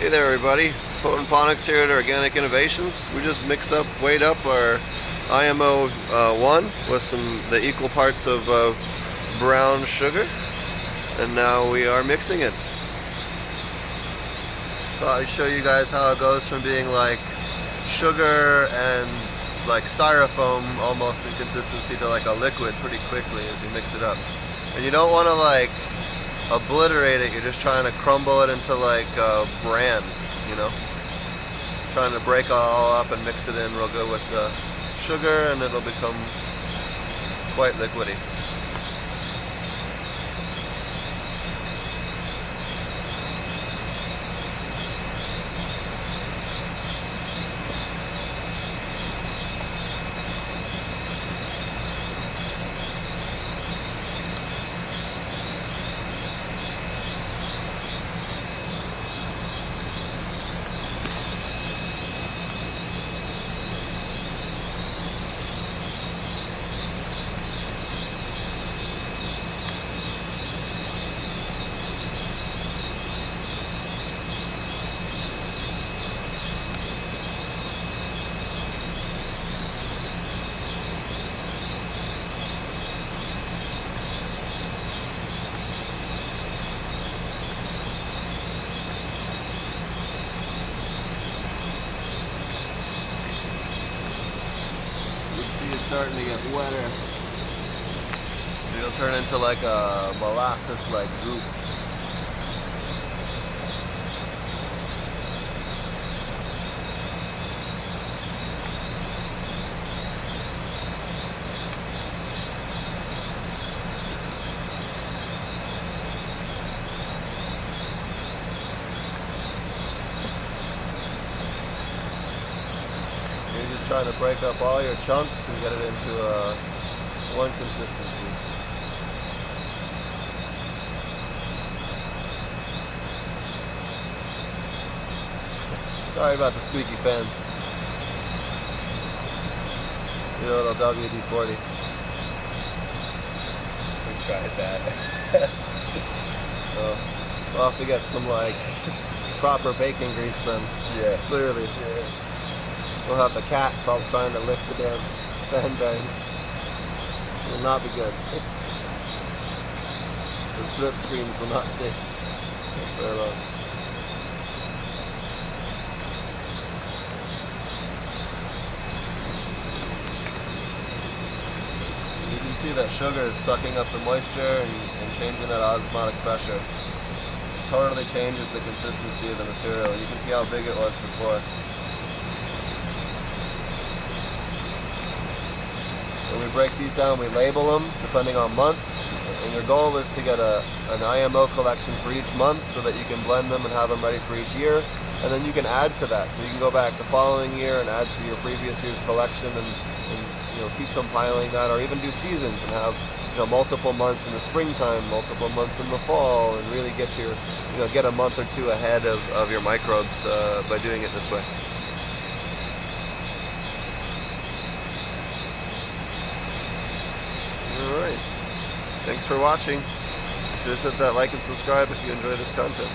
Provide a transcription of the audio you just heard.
Hey there everybody, Potentonics here at Organic Innovations. We just weighed up our IMO 1 with the equal parts of brown sugar, and now we are mixing it. Thought I'd show you guys how it goes from being like sugar and like styrofoam almost in consistency to like a liquid pretty quickly as you mix it up. And you don't want to like obliterate it, you're just trying to crumble it into like a bran, you know? Trying to break it all up and mix it in real good with the sugar, and it'll become quite liquidy. It's starting to get wetter. It'll turn into like a molasses-like goop. You're just trying to break up all your chunks and get it into one consistency. Sorry about the squeaky fence. You know, little WD-40. We tried that. So, we'll have to get some like proper baking grease then. Yeah. Clearly. Yeah. We'll have the cats all trying to lift the damn fan bangs. It will not be good. The split screens will not stay very long. You can see that sugar is sucking up the moisture and changing that osmotic pressure. It totally changes the consistency of the material. You can see how big it was before. When we break these down, we label them depending on month, and your goal is to get an IMO collection for each month so that you can blend them and have them ready for each year, and then you can add to that. So you can go back the following year and add to your previous year's collection, and you know, keep compiling that, or even do seasons and have, you know, multiple months in the springtime, multiple months in the fall, and really get your, you know, get a month or two ahead of your microbes by doing it this way. Alright, thanks for watching. Just hit that like and subscribe if you enjoy this content.